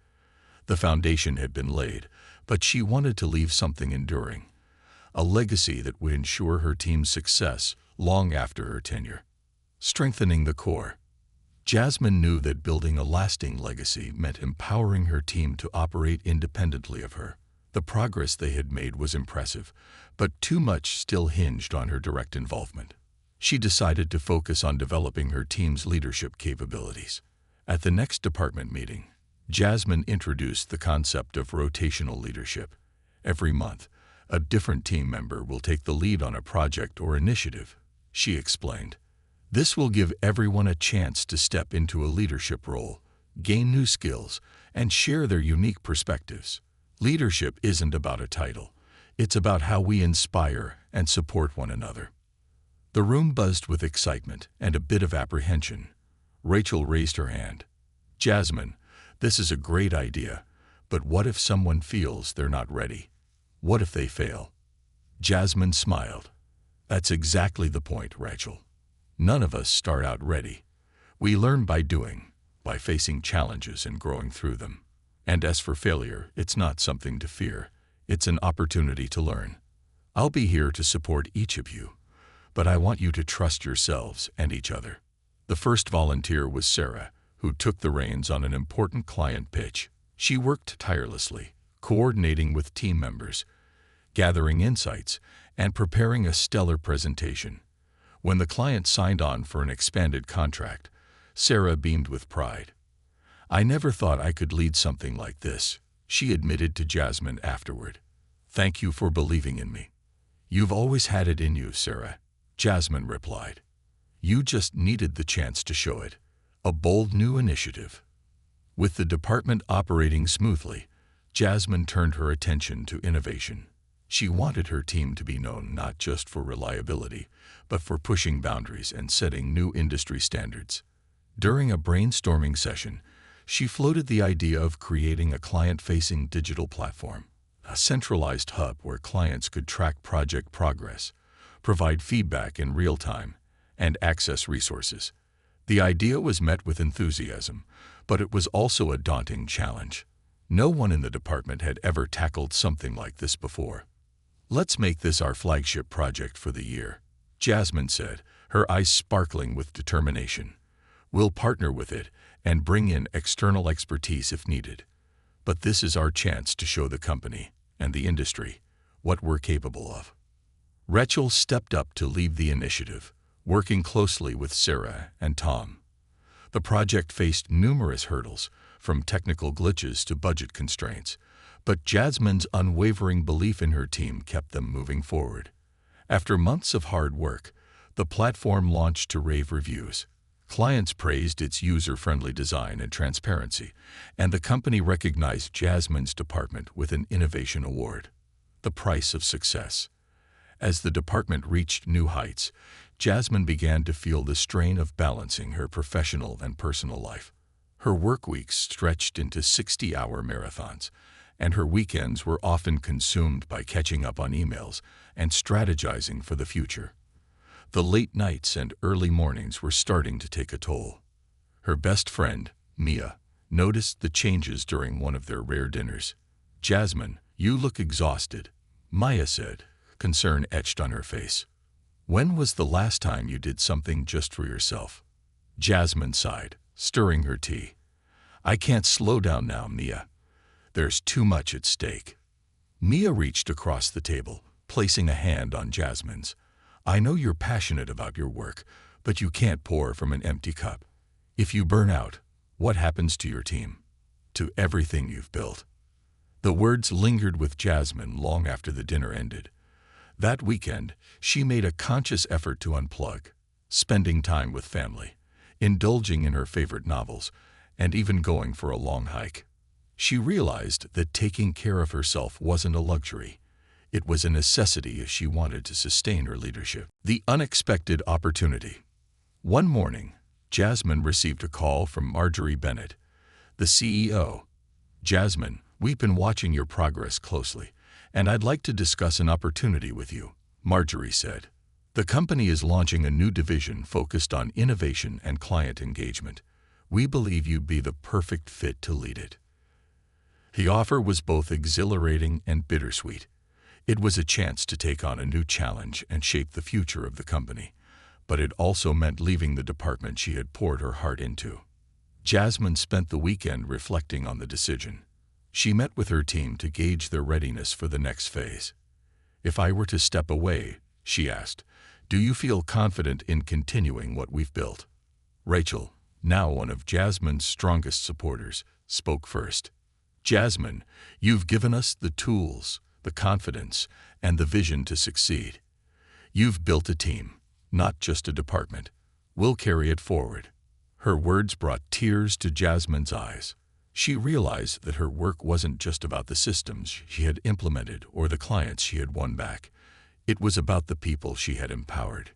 The foundation had been laid, but she wanted to leave something enduring, a legacy that would ensure her team's success long after her tenure. Strengthening the core. Jasmine knew that building a lasting legacy meant empowering her team to operate independently of her. The progress they had made was impressive, but too much still hinged on her direct involvement. She decided to focus on developing her team's leadership capabilities. At the next department meeting, Jasmine introduced the concept of rotational leadership. Every month, a different team member will take the lead on a project or initiative, she explained. This will give everyone a chance to step into a leadership role, gain new skills, and share their unique perspectives. Leadership isn't about a title. It's about how we inspire and support one another. The room buzzed with excitement and a bit of apprehension. Rachel raised her hand. "Jasmine, this is a great idea, but what if someone feels they're not ready? What if they fail?" Jasmine smiled. "That's exactly the point, Rachel. None of us start out ready. We learn by doing, by facing challenges and growing through them. And as for failure, it's not something to fear. It's an opportunity to learn. I'll be here to support each of you, but I want you to trust yourselves and each other." The first volunteer was Sarah, who took the reins on an important client pitch. She worked tirelessly, coordinating with team members, gathering insights, and preparing a stellar presentation. When the client signed on for an expanded contract, Sarah beamed with pride. "I never thought I could lead something like this," she admitted to Jasmine afterward. "Thank you for believing in me." "You've always had it in you, Sarah," Jasmine replied. "You just needed the chance to show it." A bold new initiative. With the department operating smoothly, Jasmine turned her attention to innovation. She wanted her team to be known not just for reliability, but for pushing boundaries and setting new industry standards. During a brainstorming session, she floated the idea of creating a client-facing digital platform, a centralized hub where clients could track project progress, provide feedback in real time, and access resources. The idea was met with enthusiasm, but it was also a daunting challenge. No one in the department had ever tackled something like this before. "Let's make this our flagship project for the year," Jasmine said, her eyes sparkling with determination. "We'll partner with it and bring in external expertise if needed. But this is our chance to show the company and the industry what we're capable of." Rachel stepped up to lead the initiative, working closely with Sarah and Tom. The project faced numerous hurdles, from technical glitches to budget constraints, but Jasmine's unwavering belief in her team kept them moving forward. After months of hard work, the platform launched to rave reviews. Clients praised its user-friendly design and transparency, and the company recognized Jasmine's department with an Innovation Award. The price of success. As the department reached new heights, Jasmine began to feel the strain of balancing her professional and personal life. Her work weeks stretched into 60-hour marathons, and her weekends were often consumed by catching up on emails and strategizing for the future. The late nights and early mornings were starting to take a toll. Her best friend, Mia, noticed the changes during one of their rare dinners. "Jasmine, you look exhausted," Maya said, concern etched on her face. "When was the last time you did something just for yourself?" Jasmine sighed, stirring her tea. "I can't slow down now, Mia. There's too much at stake." Mia reached across the table, placing a hand on Jasmine's. "I know you're passionate about your work, but you can't pour from an empty cup. If you burn out, what happens to your team? To everything you've built?" The words lingered with Jasmine long after the dinner ended. That weekend, she made a conscious effort to unplug, spending time with family, indulging in her favorite novels, and even going for a long hike. She realized that taking care of herself wasn't a luxury. It was a necessity if she wanted to sustain her leadership. The unexpected opportunity. One morning, Jasmine received a call from Marjorie Bennett, the CEO. "Jasmine, we've been watching your progress closely, and I'd like to discuss an opportunity with you," Marjorie said. "The company is launching a new division focused on innovation and client engagement. We believe you'd be the perfect fit to lead it." The offer was both exhilarating and bittersweet. It was a chance to take on a new challenge and shape the future of the company, but it also meant leaving the department she had poured her heart into. Jasmine spent the weekend reflecting on the decision. She met with her team to gauge their readiness for the next phase. "If I were to step away," she asked, "do you feel confident in continuing what we've built?" Rachel, now one of Jasmine's strongest supporters, spoke first. "Jasmine, you've given us the tools, the confidence, and the vision to succeed. You've built a team, not just a department. We'll carry it forward." Her words brought tears to Jasmine's eyes. She realized that her work wasn't just about the systems she had implemented or the clients she had won back. It was about the people she had empowered.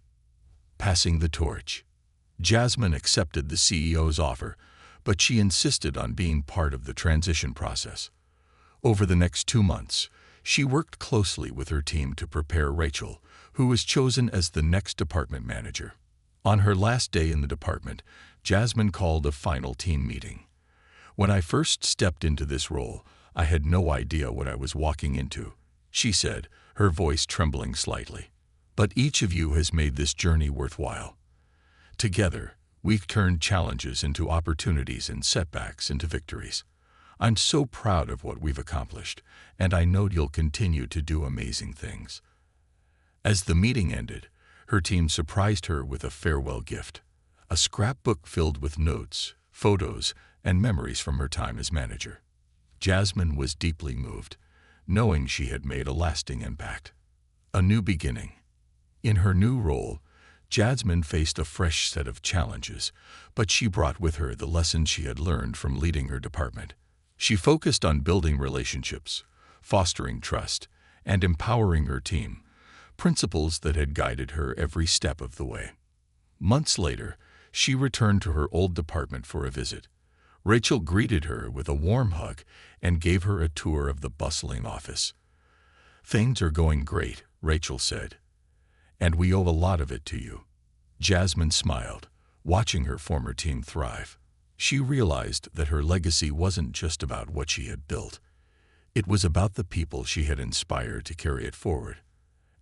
Passing the torch. Jasmine accepted the CEO's offer, but she insisted on being part of the transition process. Over the next 2 months, she worked closely with her team to prepare Rachel, who was chosen as the next department manager. On her last day in the department, Jasmine called a final team meeting. "When I first stepped into this role, I had no idea what I was walking into," she said, her voice trembling slightly. "But each of you has made this journey worthwhile. Together, we've turned challenges into opportunities and setbacks into victories. I'm so proud of what we've accomplished, and I know you'll continue to do amazing things." As the meeting ended, her team surprised her with a farewell gift, a scrapbook filled with notes, photos, and memories from her time as manager. Jasmine was deeply moved, knowing she had made a lasting impact. A new beginning. In her new role, Jasmine faced a fresh set of challenges, but she brought with her the lessons she had learned from leading her department. She focused on building relationships, fostering trust, and empowering her team, principles that had guided her every step of the way. Months later, she returned to her old department for a visit. Rachel greeted her with a warm hug and gave her a tour of the bustling office. "Things are going great," Rachel said, "and we owe a lot of it to you." Jasmine smiled, watching her former team thrive. She realized that her legacy wasn't just about what she had built. It was about the people she had inspired to carry it forward.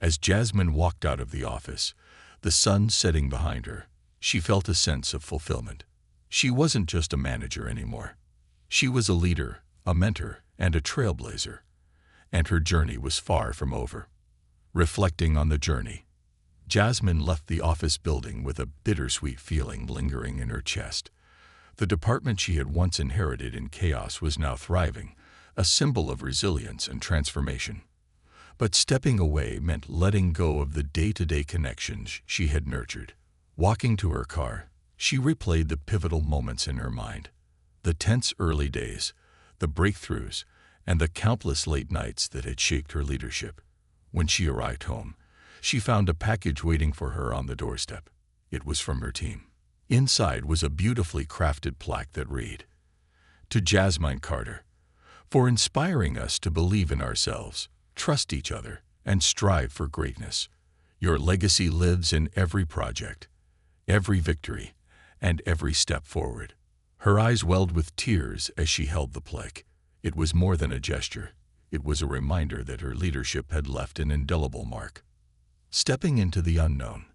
As Jasmine walked out of the office, the sun setting behind her, she felt a sense of fulfillment. She wasn't just a manager anymore. She was a leader, a mentor, and a trailblazer. And her journey was far from over. Reflecting on the journey, Jasmine left the office building with a bittersweet feeling lingering in her chest. The department she had once inherited in chaos was now thriving, a symbol of resilience and transformation. But stepping away meant letting go of the day-to-day connections she had nurtured. Walking to her car, she replayed the pivotal moments in her mind. The tense early days, the breakthroughs, and the countless late nights that had shaped her leadership. When she arrived home, she found a package waiting for her on the doorstep. It was from her team. Inside was a beautifully crafted plaque that read, "To Jasmine Carter, for inspiring us to believe in ourselves, trust each other, and strive for greatness. Your legacy lives in every project, every victory, and every step forward." Her eyes welled with tears as she held the plaque. It was more than a gesture. It was a reminder that her leadership had left an indelible mark. Stepping into the unknown,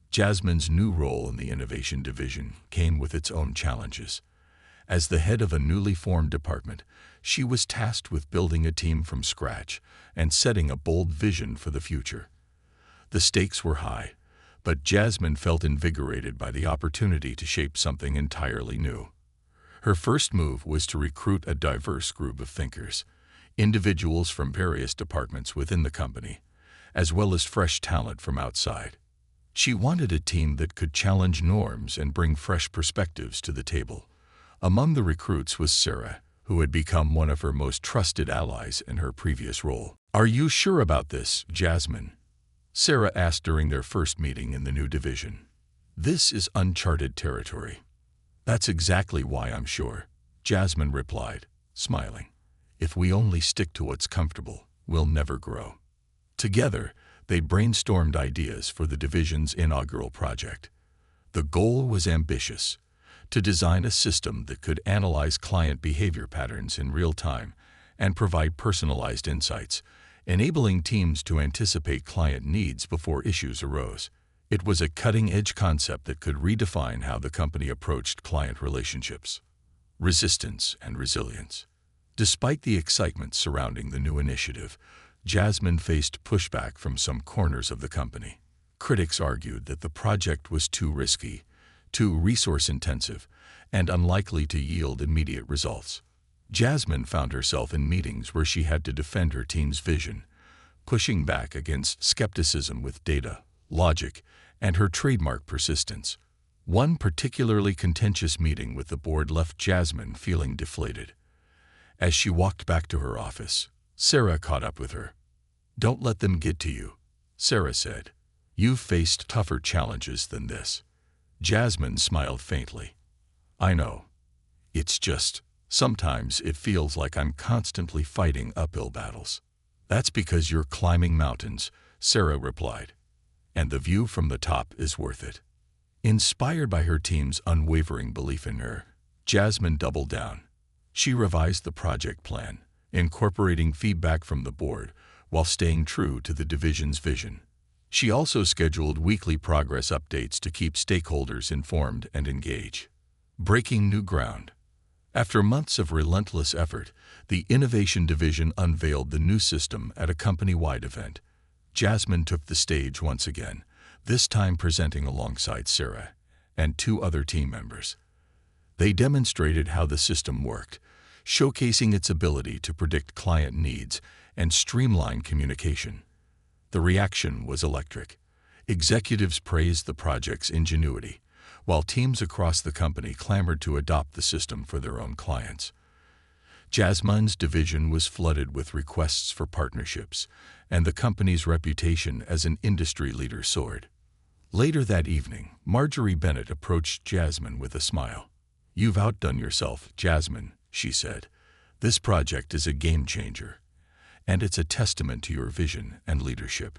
Jasmine's new role in the innovation division came with its own challenges. As the head of a newly formed department, she was tasked with building a team from scratch and setting a bold vision for the future. The stakes were high, but Jasmine felt invigorated by the opportunity to shape something entirely new. Her first move was to recruit a diverse group of thinkers, individuals from various departments within the company, as well as fresh talent from outside. She wanted a team that could challenge norms and bring fresh perspectives to the table. Among the recruits was Sarah, who had become one of her most trusted allies in her previous role. "Are you sure about this, Jasmine?" Sarah asked during their first meeting in the new division. "This is uncharted territory." "That's exactly why I'm sure," Jasmine replied, smiling. "If we only stick to what's comfortable, we'll never grow." Together, they brainstormed ideas for the division's inaugural project. The goal was ambitious: to design a system that could analyze client behavior patterns in real time and provide personalized insights, enabling teams to anticipate client needs before issues arose. It was a cutting-edge concept that could redefine how the company approached client relationships. Resistance and resilience. Despite the excitement surrounding the new initiative, Jasmine faced pushback from some corners of the company. Critics argued that the project was too risky, too resource-intensive, and unlikely to yield immediate results. Jasmine found herself in meetings where she had to defend her team's vision, pushing back against skepticism with data, logic, and her trademark persistence. One particularly contentious meeting with the board left Jasmine feeling deflated. As she walked back to her office, Sarah caught up with her. "Don't let them get to you," Sarah said. "You've faced tougher challenges than this." Jasmine smiled faintly. "I know. It's just, sometimes it feels like I'm constantly fighting uphill battles." "That's because you're climbing mountains," Sarah replied. "And the view from the top is worth it." Inspired by her team's unwavering belief in her, Jasmine doubled down. She revised the project plan, incorporating feedback from the board while staying true to the division's vision. She also scheduled weekly progress updates to keep stakeholders informed and engaged. Breaking new ground. After months of relentless effort, the Innovation Division unveiled the new system at a company-wide event. Jasmine took the stage once again, this time presenting alongside Sarah and two other team members. They demonstrated how the system worked, showcasing its ability to predict client needs and streamline communication. The reaction was electric. Executives praised the project's ingenuity, while teams across the company clamored to adopt the system for their own clients. Jasmine's division was flooded with requests for partnerships, and the company's reputation as an industry leader soared. Later that evening, Marjorie Bennett approached Jasmine with a smile. "You've outdone yourself, Jasmine," she said. "This project is a game changer, and it's a testament to your vision and leadership."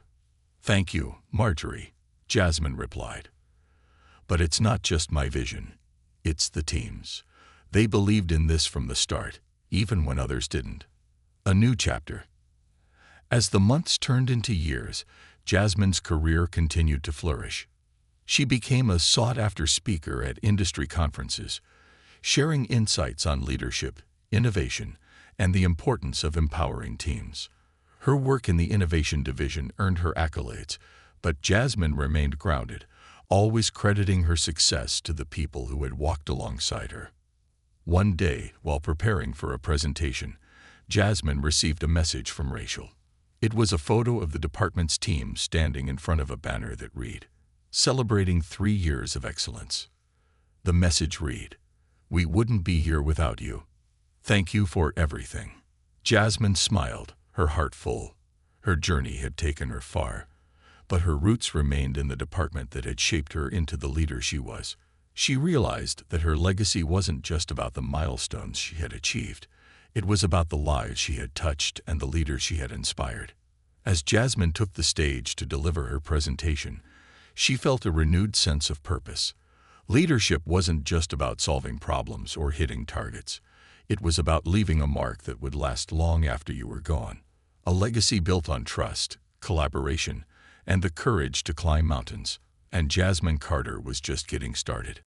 "Thank you, Marjorie," Jasmine replied. "But it's not just my vision, it's the team's. They believed in this from the start, even when others didn't." A new chapter. As the months turned into years, Jasmine's career continued to flourish. She became a sought-after speaker at industry conferences, sharing insights on leadership, innovation, and the importance of empowering teams. Her work in the Innovation Division earned her accolades, But Jasmine remained grounded, always crediting her success to the people who had walked alongside her. One day, while preparing for a presentation, Jasmine received a message from Rachel. It was a photo of the department's team standing in front of a banner that read, "Celebrating 3 years of excellence." The message read, "We wouldn't be here without you. Thank you for everything." Jasmine smiled, her heart full. Her journey had taken her far, but her roots remained in the department that had shaped her into the leader she was. She realized that her legacy wasn't just about the milestones she had achieved. It was about the lives she had touched and the leaders she had inspired. As Jasmine took the stage to deliver her presentation, she felt a renewed sense of purpose. Leadership wasn't just about solving problems or hitting targets. It was about leaving a mark that would last long after you were gone. A legacy built on trust, collaboration, and the courage to climb mountains. And Jasmine Carter was just getting started.